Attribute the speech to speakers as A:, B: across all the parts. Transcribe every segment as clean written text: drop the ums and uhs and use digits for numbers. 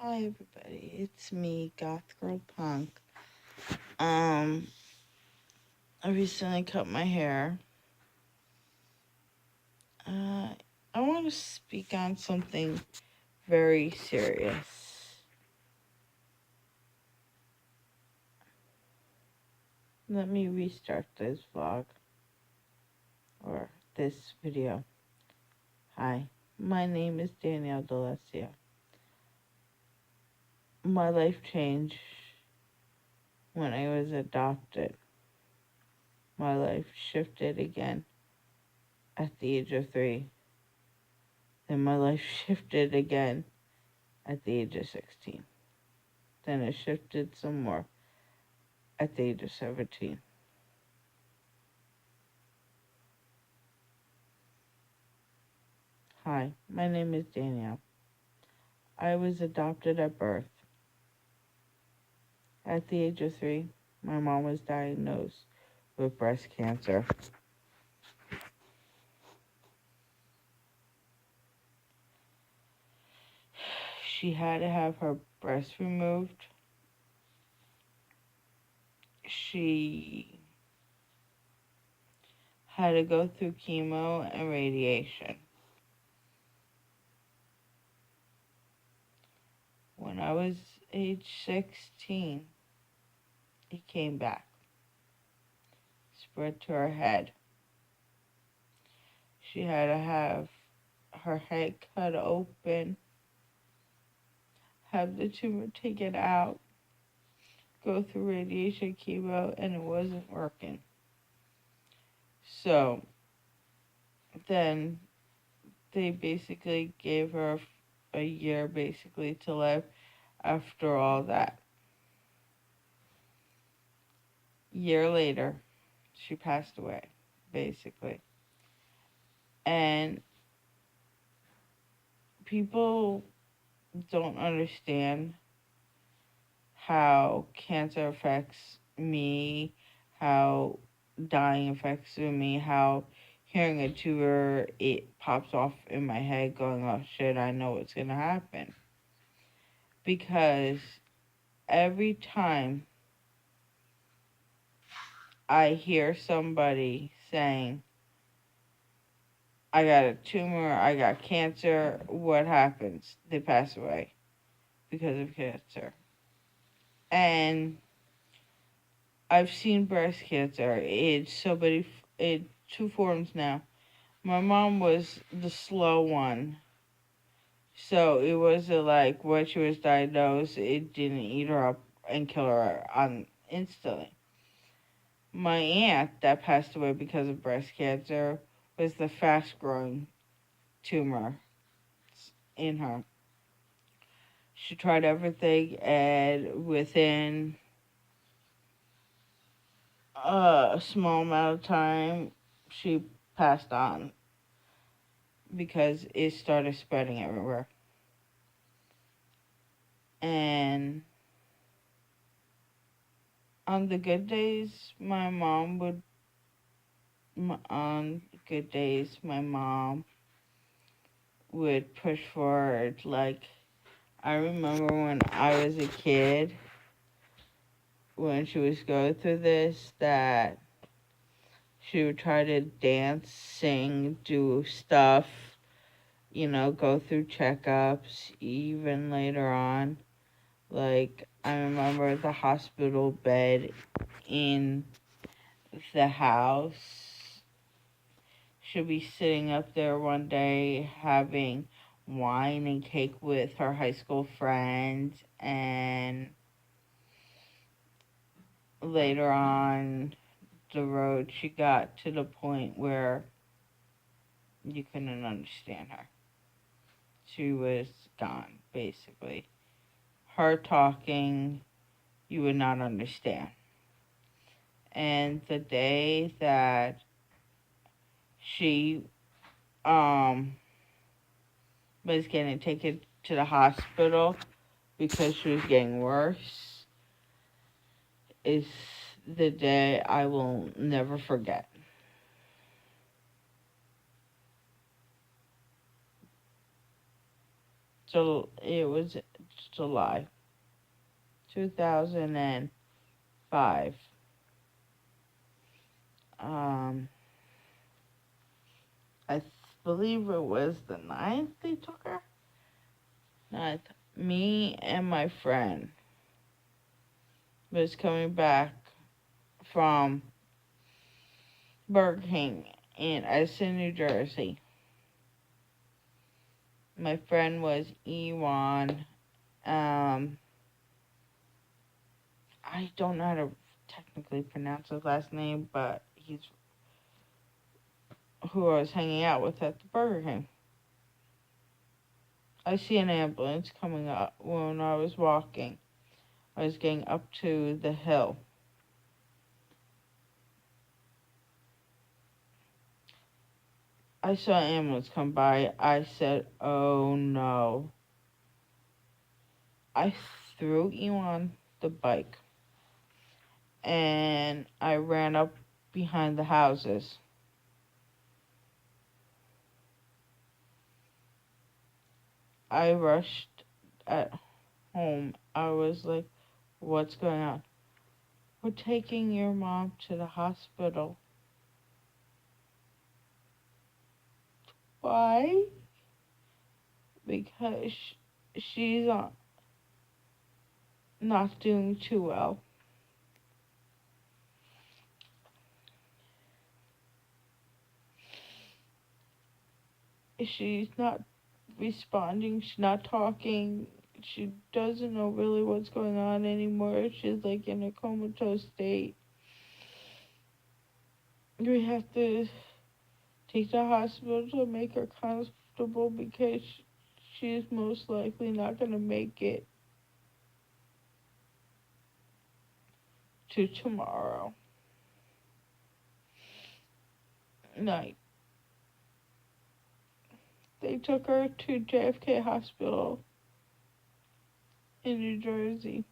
A: Hi everybody, it's me, Goth Girl Punk. I recently cut my hair. Uh, I want to speak on something very serious. Let me restart this vlog, or this video. Hi, my name is Danielle D'Alessio. My life changed when I was adopted. My life shifted again at the age of 3. Then my life shifted again at the age of 16. Then it shifted some more at the age of 17. Hi, my name is Danielle. I was adopted at birth. At the age of 3, my mom was diagnosed with breast cancer. She had to have her breast removed. She had to go through chemo and radiation. When I was age 16, it came back, spread to her head. She had to have her head cut open, have the tumor taken out, go through radiation chemo, and it wasn't working. So then they basically gave her a year basically to live after all that. Year later, she passed away, basically. And people don't understand how cancer affects me, how dying affects me, how hearing a tumor, it pops off in my head going, oh shit, I know what's going to happen. Because every time I hear somebody saying, I got a tumor, I got cancer, what happens? They pass away because of cancer. And I've seen breast cancer. It's 2 forms now. My mom was the slow one. So it wasn't like when she was diagnosed, it didn't eat her up and kill her on instantly. My aunt that passed away because of breast cancer was the fast growing tumor in her. She tried everything, and within a small amount of time, she passed on because it started spreading everywhere. And on the good days, my mom would push forward. Like, I remember when I was a kid, when she was going through this, that she would try to dance, sing, do stuff, go through checkups, even later on. Like, I remember the hospital bed in the house. She'll be sitting up there one day having wine and cake with her high school friends, and later on the road, she got to the point where you couldn't understand her. She was gone, basically. Her talking, you would not understand. And the day that she was getting taken to the hospital because she was getting worse is the day I will never forget. So it was July 2005. Um, I believe it was the ninth they took her. Ninth. Me and my friend was coming back from Burger King in Edison, New Jersey. My friend was Ewan. I don't know how to technically pronounce his last name, but he's who I was hanging out with at the Burger King. I see an ambulance coming up when I was walking. I was getting up to the hill. I saw an ambulance come by. I said, oh no. I threw Ewan the bike and I ran up behind the houses. I rushed at home. I was like, what's going on? We're taking your mom to the hospital. Why? Because she's not doing too well. She's not responding. She's not talking. She doesn't know really what's going on anymore. She's like in a comatose state. We have to take her to the hospital to make her comfortable because she's most likely not going to make it to tomorrow night. They took her to JFK Hospital in New Jersey,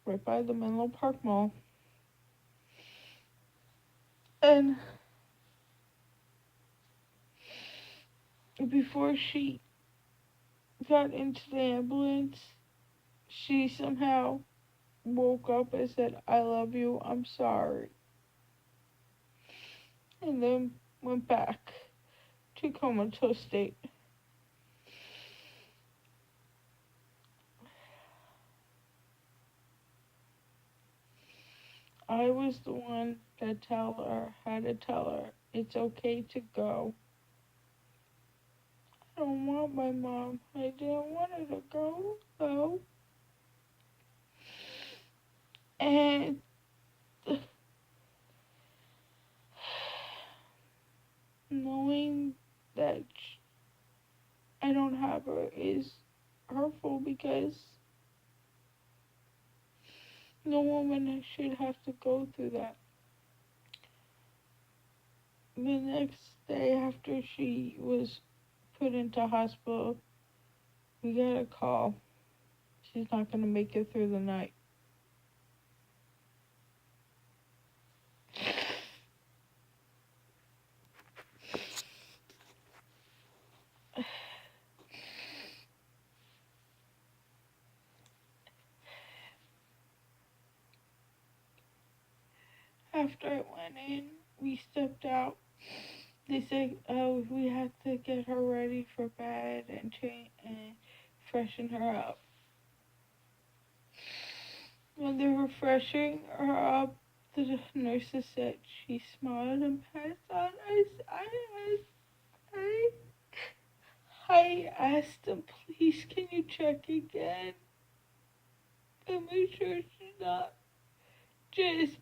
A: right by the Menlo Park Mall. And before she got into the ambulance, she somehow woke up and said, I love you, I'm sorry. And then went back to comatose state. I was the one that had to tell her it's okay to go. I don't want my mom. I didn't want her to go, though. And knowing that I don't have her is hurtful because no woman should have to go through that. The next day after she was put into hospital, we got a call. She's not going to make it through the night. After I went in, we stepped out. They said, oh, we had to get her ready for bed and change and freshen her up. When they were freshening her up, the nurses said she smiled and passed out. I asked them, please, can you check again and make sure she's not just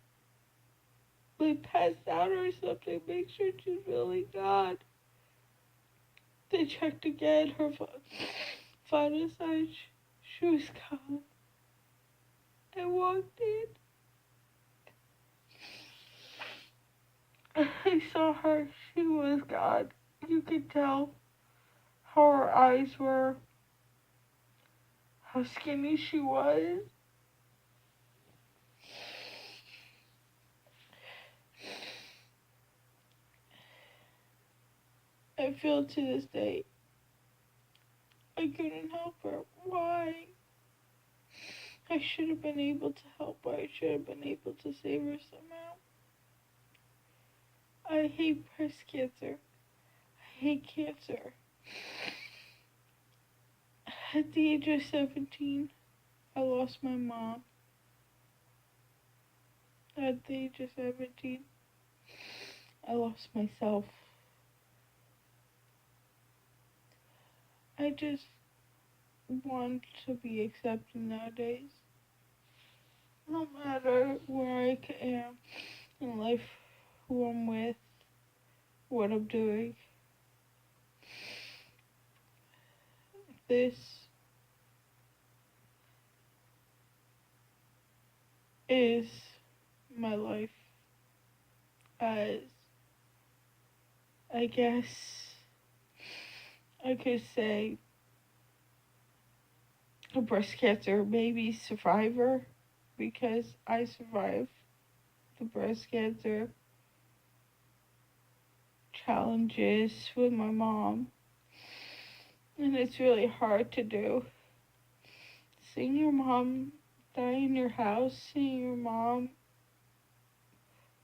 A: like passed out or something. Make sure she's really gone. They checked again. Her vital signs, she was gone. I walked in. I saw her. She was gone. You could tell how her eyes were, how skinny she was. I feel to this day I couldn't help her. Why? I should have been able to help her. I should have been able to save her somehow. I hate breast cancer. I hate cancer. At the age of 17, I lost my mom. At the age of 17, I lost myself. I just want to be accepted nowadays. No matter where I am in life, who I'm with, what I'm doing. This is my life as, I guess I could say, a breast cancer maybe survivor, because I survived the breast cancer challenges with my mom, and it's really hard to do. Seeing your mom die in your house, seeing your mom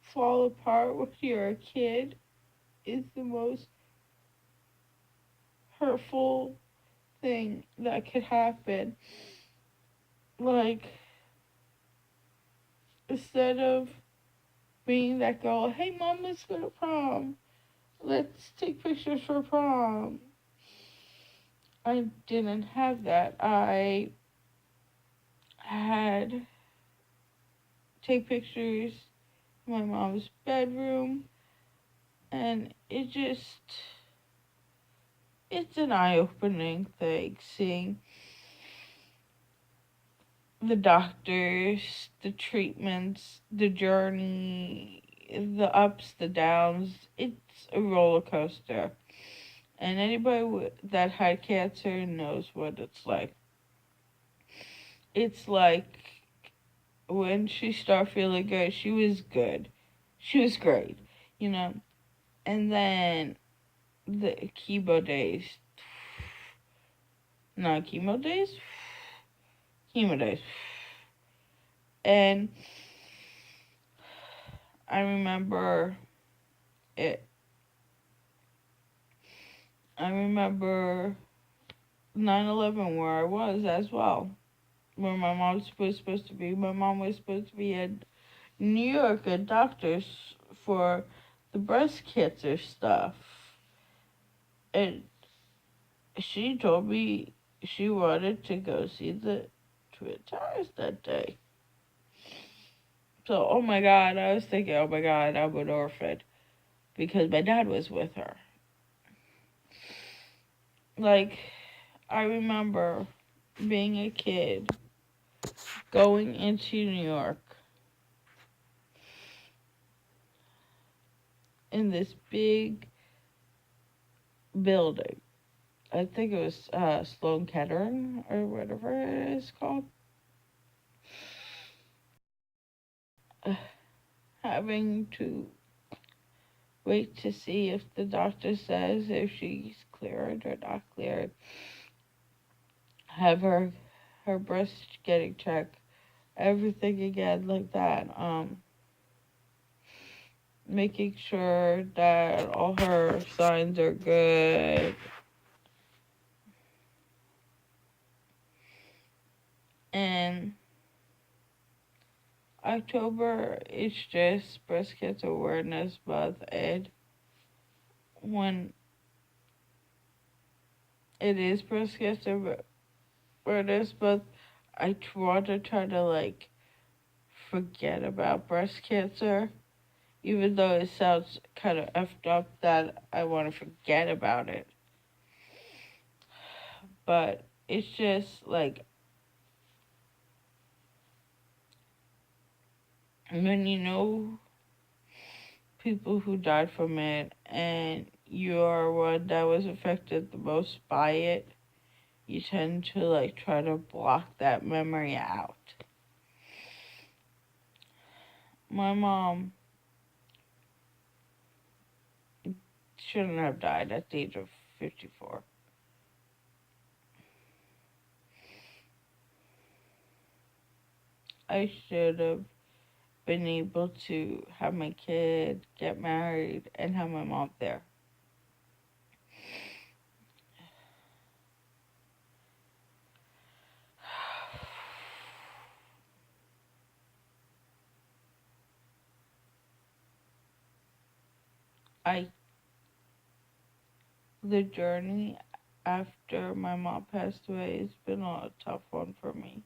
A: fall apart when you're a kid is the most hurtful thing that could happen. Like, instead of being that girl, hey mom, let's go to prom. Let's take pictures for prom. I didn't have that. I had take pictures in my mom's bedroom, and it's an eye-opening thing, seeing the doctors, the treatments, the journey, the ups, the downs. It's a roller coaster. And anybody that had cancer knows what it's like. It's like when she started feeling good, she was good. She was great, you know. And then the chemo days. Not chemo days? Chemo days. And I remember it. I remember 9/11 where I was as well. Where my mom was supposed to be. My mom was supposed to be at New York at doctors for the breast cancer stuff. And she told me she wanted to go see the Twin Towers that day. So, oh my God, I was thinking, oh my God, I'm an orphan. Because my dad was with her. Like, I remember being a kid, going into New York in this big building. I think it was Sloan Kettering or whatever it is called. Having to wait to see if the doctor says if she's cleared or not cleared. Have her breast getting checked, everything again like that. Making sure that all her signs are good. And October is just Breast Cancer Awareness Month, and when it is Breast Cancer Awareness Month, I want to try to like forget about breast cancer, even though it sounds kind of effed up that I want to forget about it. But it's just like when you know people who died from it and you're one that was affected the most by it, you tend to like try to block that memory out. My mom shouldn't have died at the age of 54. I should have been able to have my kid, get married, and have my mom there. I the journey after my mom passed away has been a tough one for me.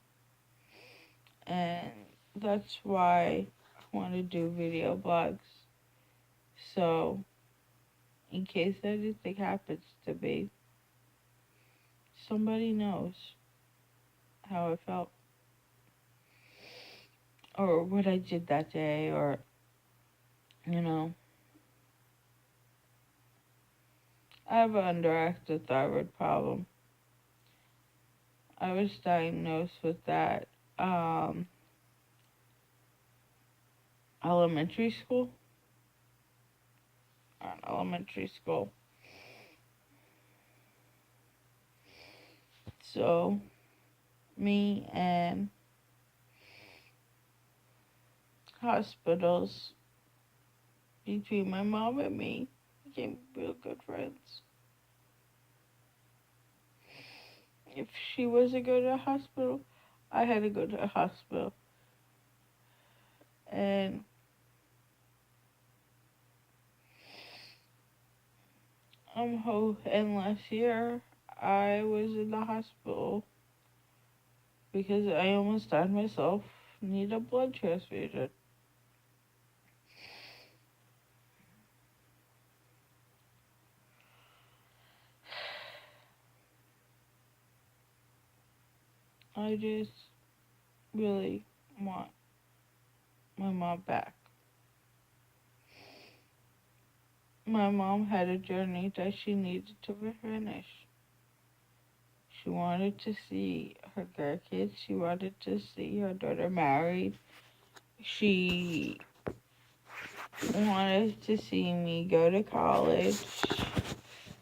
A: And that's why I want to do video blogs. So, in case anything happens to me, somebody knows how I felt or what I did that day, or, you know, I have an underactive thyroid problem. I was diagnosed with that elementary school. Elementary school. So, me and hospitals between my mom and me became real good friends. If she was to go to a hospital, I had to go to a hospital. And and last year I was in the hospital because I almost died myself. Need a blood transfusion. I just really want my mom back. My mom had a journey that she needed to finish. She wanted to see her grandkids. She wanted to see her daughter married. She wanted to see me go to college.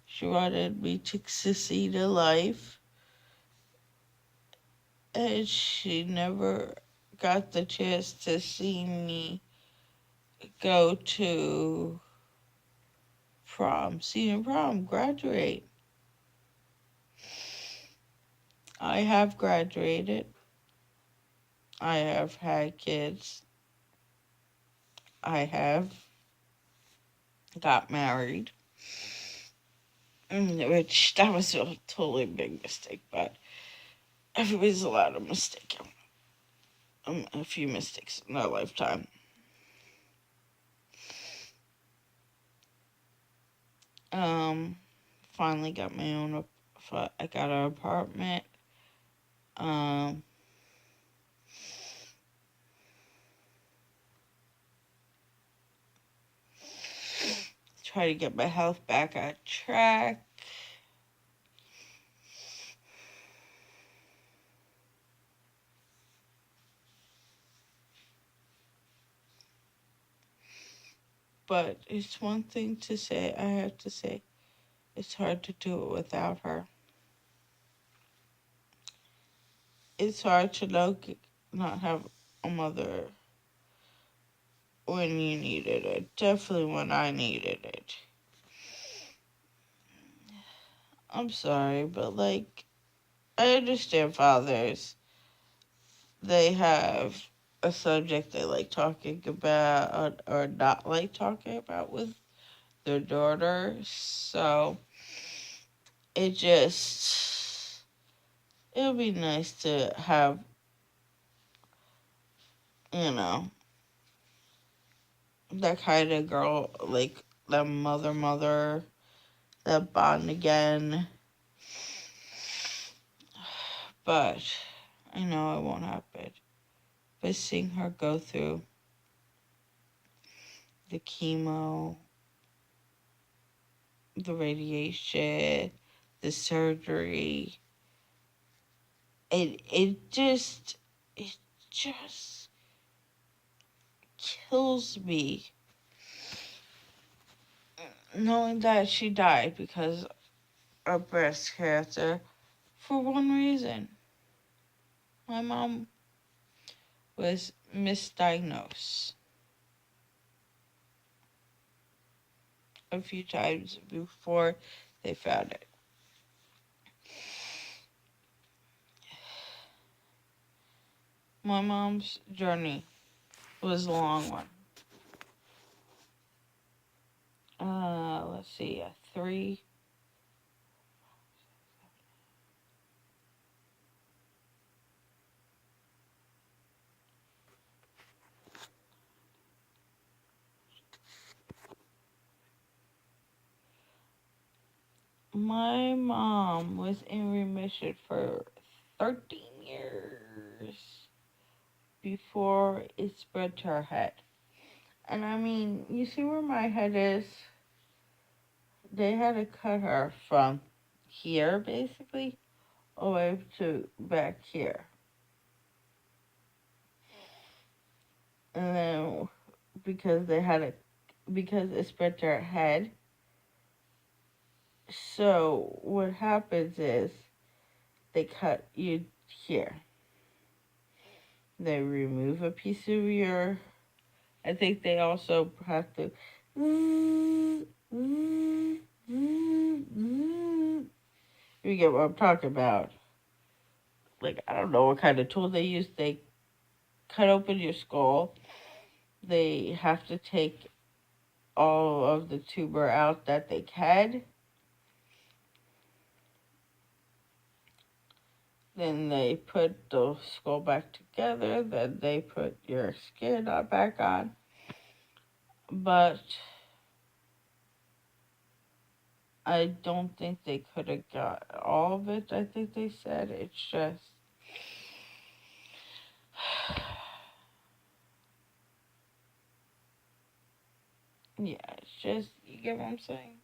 A: She wanted me to succeed in life. And she never got the chance to see me go to prom, senior prom, graduate. I have graduated. I have had kids. I have got married. Which, that was a totally big mistake, but everybody's allowed a mistake. A few mistakes in their lifetime. Finally got my own, I got an apartment. Try to get my health back on track. But it's one thing to say, I have to say, it's hard to do it without her. It's hard to not have a mother when you needed it. Definitely when I needed it. I'm sorry, but like, I understand fathers. They have a subject they like talking about or not like talking about with their daughter. So it would be nice to have, you know, that kind of girl, like that mother, that bond again. But I know it won't happen. But seeing her go through the chemo, the radiation, the surgery, it just kills me knowing that she died because of breast cancer for one reason. My mom was misdiagnosed a few times before they found it. My mom's journey was a long one. Let's see, 3. My mom was in remission for 13 years before it spread to her head. And I mean, you see where my head is? They had to cut her from here, basically, all the way to back here. And then because because it spread to her head. So what happens is they cut you here. They remove a piece of your. I think they also have to. You get what I'm talking about. Like, I don't know what kind of tool they use. They cut open your skull. They have to take all of the tumor out that they can. Then they put the skull back together. Then they put your skin back on. But I don't think they could have got all of it. I think they said it's just. Yeah, it's just. You get what I'm saying?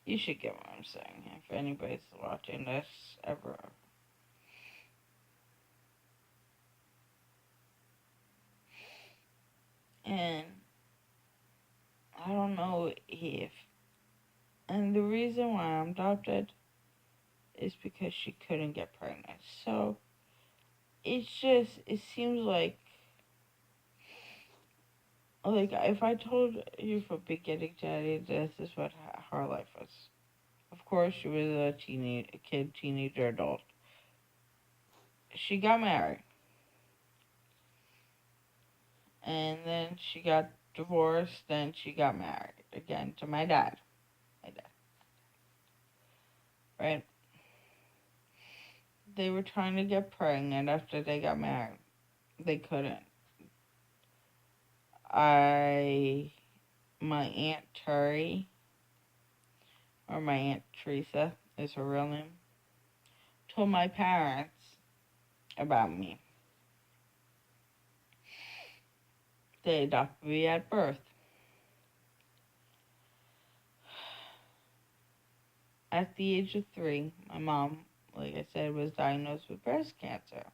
A: You should get what I'm saying if anybody's watching this ever. And I don't know if. And the reason why I'm adopted is because she couldn't get pregnant. So it's just. It seems like if I told you from beginning to end, this is what her life was. Of course, she was a teenager, adult. She got married, and then she got divorced. Then she got married again to my dad. Right? They were trying to get pregnant after they got married. They couldn't. My Aunt Terry, or my Aunt Teresa is her real name, told my parents about me. They adopted me at birth. At the age of 3, my mom, like I said, was diagnosed with breast cancer.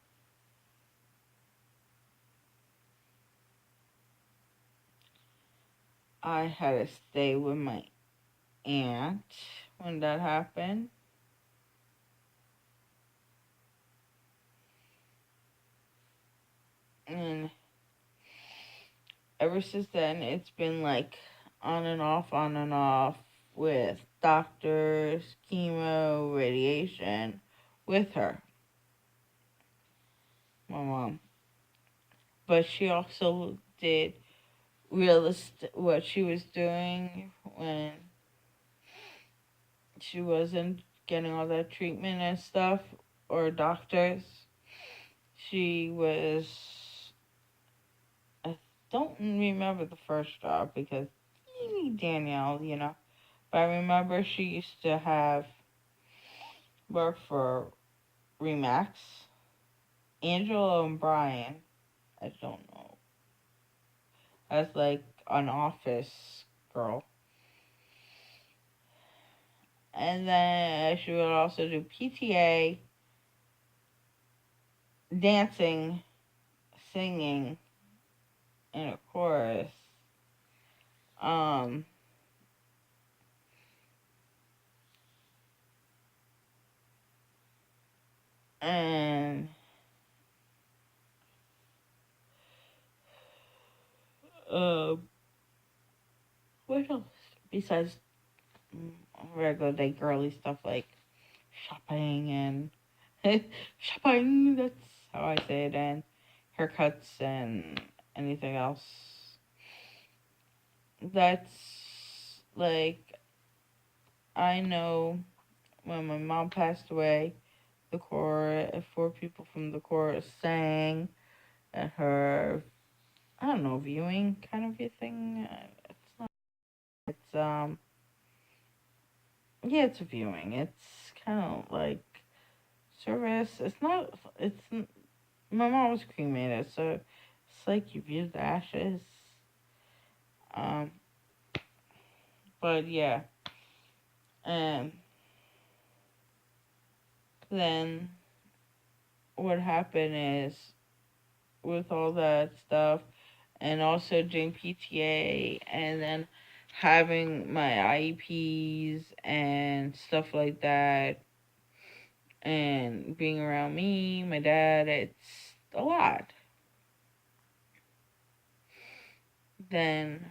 A: I had to stay with my aunt when that happened. And ever since then, it's been like on and off with doctors, chemo, radiation with her, my mom. But she also did what she was doing when she wasn't getting all that treatment and stuff, or doctors. She was. I don't remember the first job because Danielle, But I remember she used to have work for Remax, Angela and Brian. I don't know. As like an office girl. And then she would also do PTA, dancing, singing, and a chorus. Um, and besides regular day girly stuff like shopping and shopping. That's how I say it. And haircuts and anything else. That's like I know when my mom passed away, the chorus, 4 people from the chorus sang at her, I don't know, viewing kind of a thing. It's not. It's yeah, it's a viewing. It's kind of like service. It's not. My mom was cremated, so it's like you view the ashes. Um, but yeah, and then what happened is with all that stuff, and also doing PTA, and then having my IEPs and stuff like that, and being around me, my dad, it's a lot. Then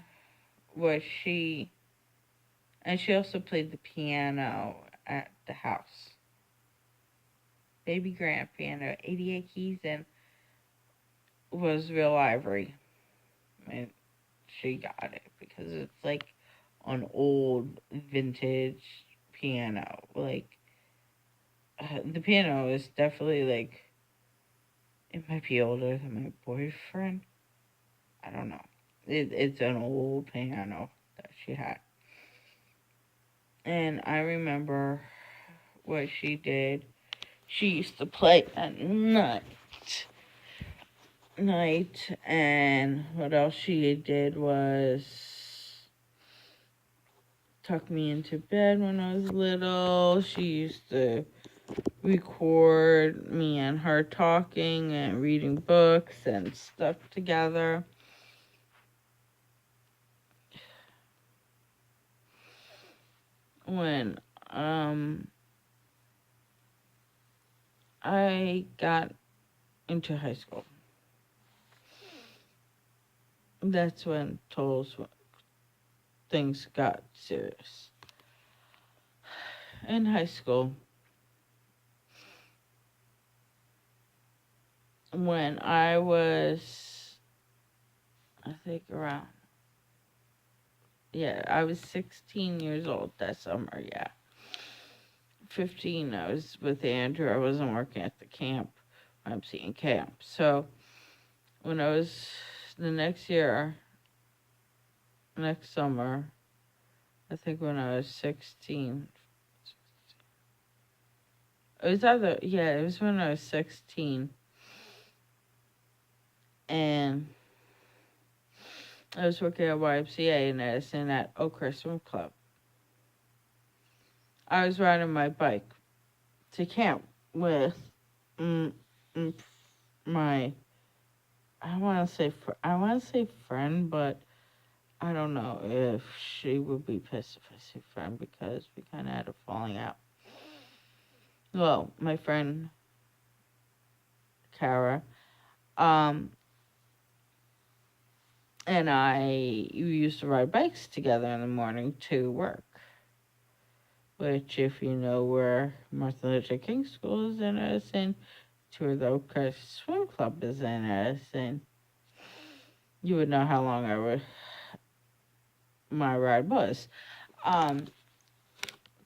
A: what she, and she also played the piano at the house. Baby grand piano, 88 keys, and was real ivory. And she got it because it's like an old vintage piano. Like, the piano is definitely like, it might be older than my boyfriend. I don't know. It's an old piano that she had. And I remember what she did. She used to play at night, and what else she did was tuck me into bed when I was little. She used to record me and her talking and reading books and stuff together. When I got into high school, that's when things got serious. In high school, when I was, I think around, yeah, I was 16 years old that summer, yeah. 15, I was with Andrew. I wasn't working at the camp. I'm seeing camp. So when I was the next summer, I think when I was 16, it was when I was 16, and I was working at YMCA and I was in that Okra Swim Club. I was riding my bike to camp with mm, mm, my, I want to say friend, but I don't know if she would be pissed if I say friend because we kind of had a falling out. Well, my friend Kara, um, and we used to ride bikes together in the morning to work. Which, if you know where Martin Luther King School is in Edison, to where the Oak Crest Swim Club is in Edison, you would know how long my ride was.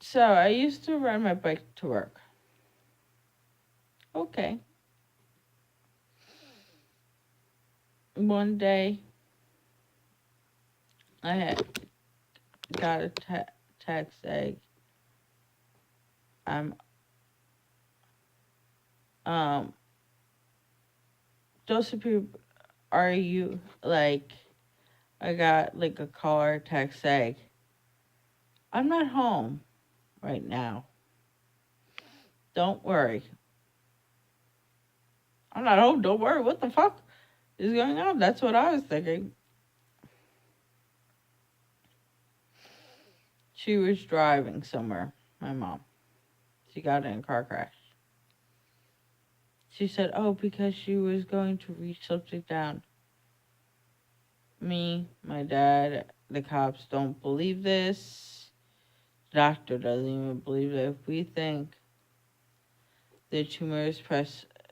A: So I used to ride my bike to work. Okay. One day, I had got a text saying, I'm, Josephine, are you, like, I got, like, a call or text saying, I'm not home right now. Don't worry. I'm not home. Don't worry. What the fuck is going on? That's what I was thinking. She was driving somewhere, my mom. She got in a car crash. She said, oh, because she was going to reach something down. Me, my dad, the cops don't believe this. The doctor doesn't even believe it. If we think the tumor is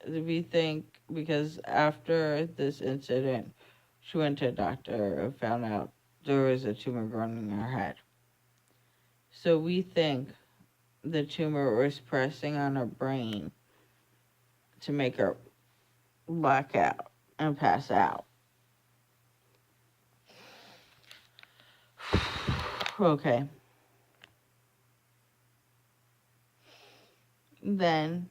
A: we think because after this incident, she went to a doctor and found out there was a tumor growing in her head. So we think the tumor was pressing on her brain to make her black out and pass out. Okay. Then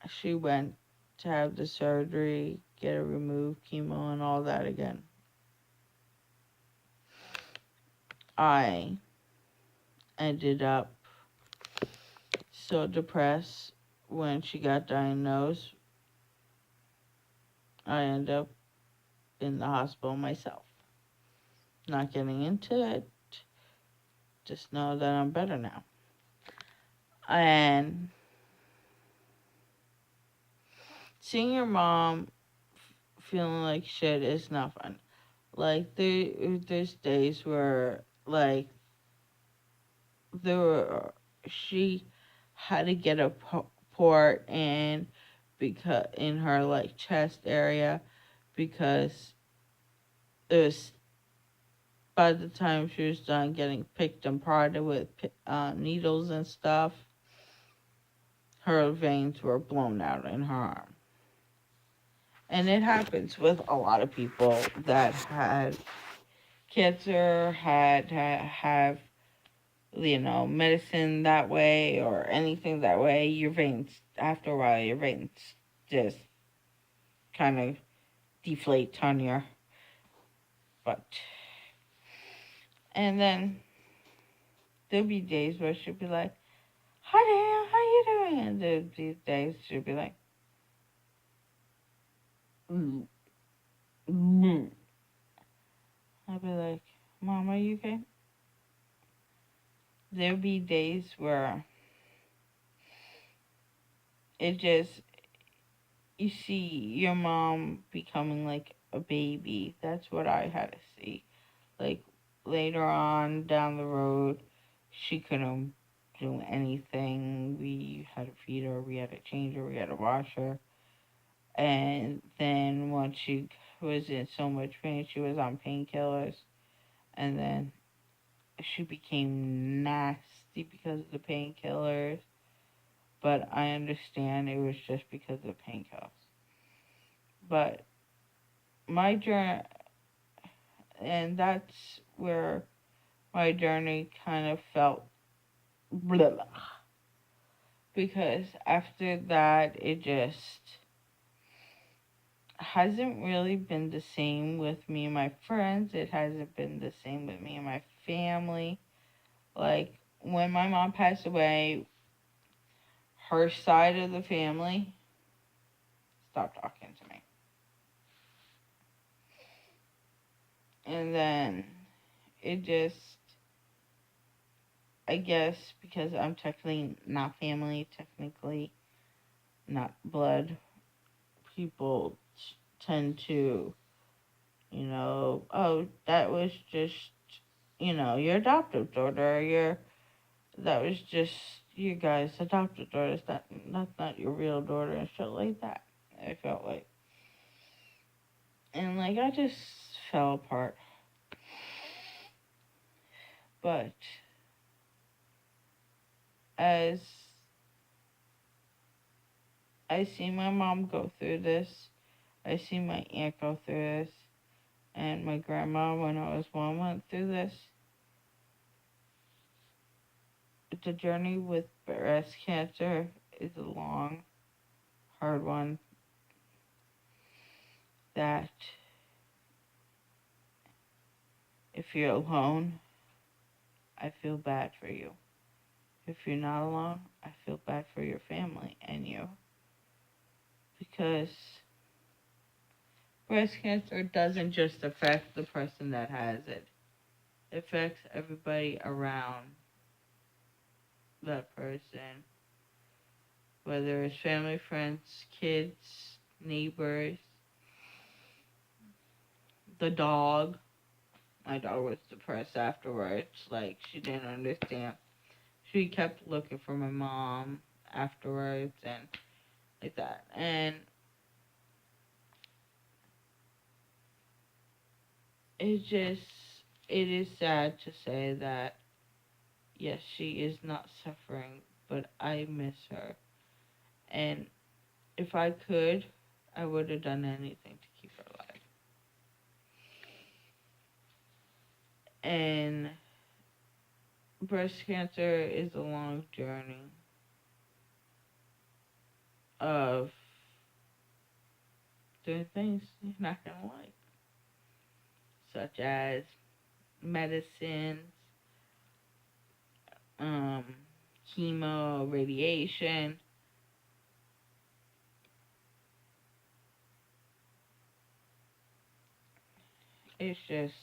A: she went to have the surgery, get it removed, chemo, and all that again. I ended up so depressed when she got diagnosed. I ended up in the hospital myself. Not getting into it, just know that I'm better now. And seeing your mom feeling like shit is not fun. Like there's days where like there were she had to get a port in because in her like chest area because it was by the time she was done getting picked and prodded with needles and stuff, her veins were blown out in her arm. And it happens with a lot of people that had cancer, have medicine that way or anything that way. Your veins, after a while, your veins just kind of deflate on your butt. And then there'll be days where she'll be like, "Hi, Danielle, how you doing?" And these days she'll be like, mm, mm. I'll be like, "Mom, are you okay?" There'll be days where it just, you see your mom becoming like a baby. That's what I had to see. Like later on down the road, she couldn't do anything. We had to feed her, we had to change her, we had to wash her. And then once she was in so much pain, she was on painkillers. And then she became nasty because of the painkillers. But I understand it was just because of the painkillers. But my journey, and that's where my journey kind of felt blah, blah. Because after that, it just hasn't really been the same with me and my friends. It hasn't been the same with me and my family. Like, when my mom passed away, her side of the family stopped talking to me. And then it just, I guess, because I'm technically not family, technically not blood, people tend to, oh, that was just, your adoptive daughter, that was just you guys' adopted daughter. That's not your real daughter and shit like that. I felt like, and like I just fell apart. But as I see my mom go through this, I see my aunt go through this, and my grandma when I was one went through this. The journey with breast cancer is a long, hard one that if you're alone, I feel bad for you. If you're not alone, I feel bad for your family and you. Because breast cancer doesn't just affect the person that has it. It affects everybody around that person. whether it's family, friends, kids, neighbors, the dog. My dog was depressed afterwards. Like, she didn't understand. She kept looking for my mom afterwards and like that. And it just, it is sad to say that, yes, she is not suffering, but I miss her. And if I could, I would have done anything to keep her alive. And breast cancer is a long journey of doing things you're not going to like, such as medicines, um, chemo, radiation. It's just,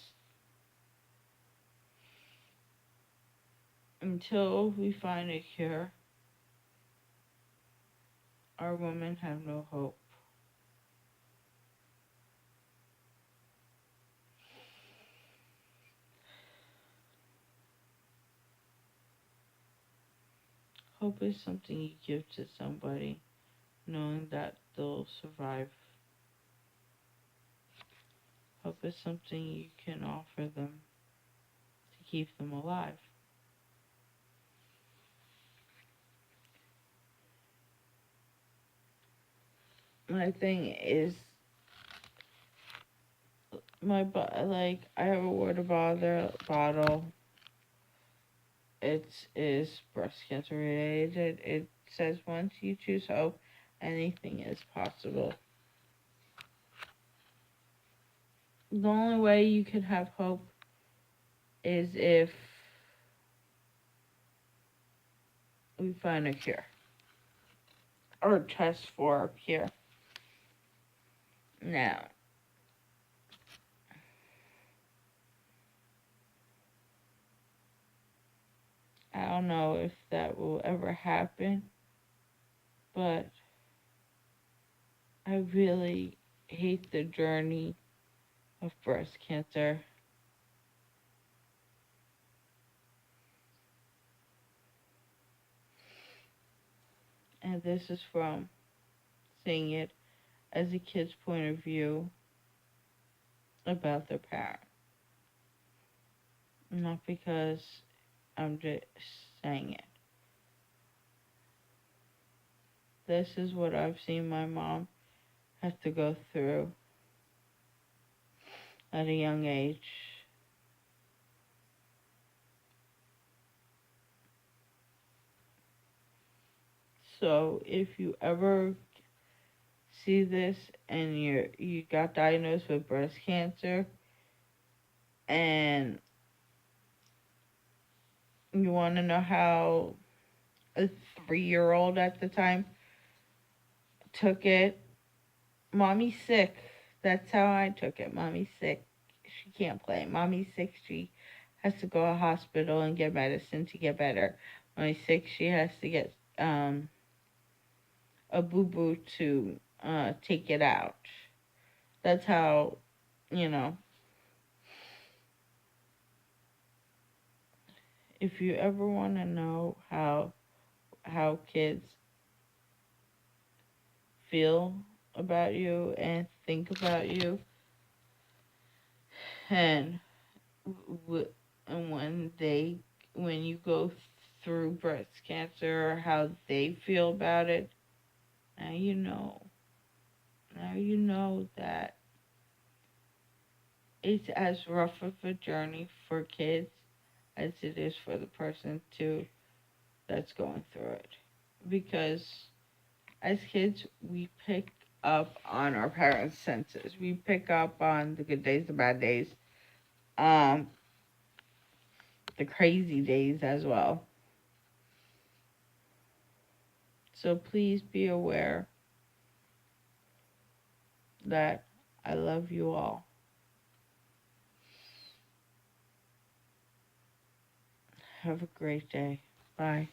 A: until we find a cure, our women have no hope. Hope is something you give to somebody, knowing that they'll survive. Hope is something you can offer them to keep them alive. My thing is, like, I have a water bottle. It is breast cancer related. It says once you choose hope, anything is possible. The only way you could have hope is if we find a cure or test for a cure. Now, I don't know if that will ever happen, but I really hate the journey of breast cancer. And this is from seeing it as a kid's point of view about their parent. Not because I'm just saying it. This is what I've seen my mom have to go through at a young age. So if you ever see this and you got diagnosed with breast cancer and you want to know how a 3-year-old at the time took it, mommy's sick. That's how I took it. Mommy's sick. She can't play. Mommy's sick. She has to go to the hospital and get medicine to get better. Mommy's sick. She has to get a boo-boo to take it out. That's how, you know, if you ever want to know how kids feel about you and think about you, and and when you go through breast cancer, how they feel about it, now you know. Now you know that it's as rough of a journey for kids as it is for the person too that's going through it. Because as kids, we pick up on our parents' senses. We pick up on the good days, the bad days, um, the crazy days as well. So please be aware that I love you all. Have a great day. Bye.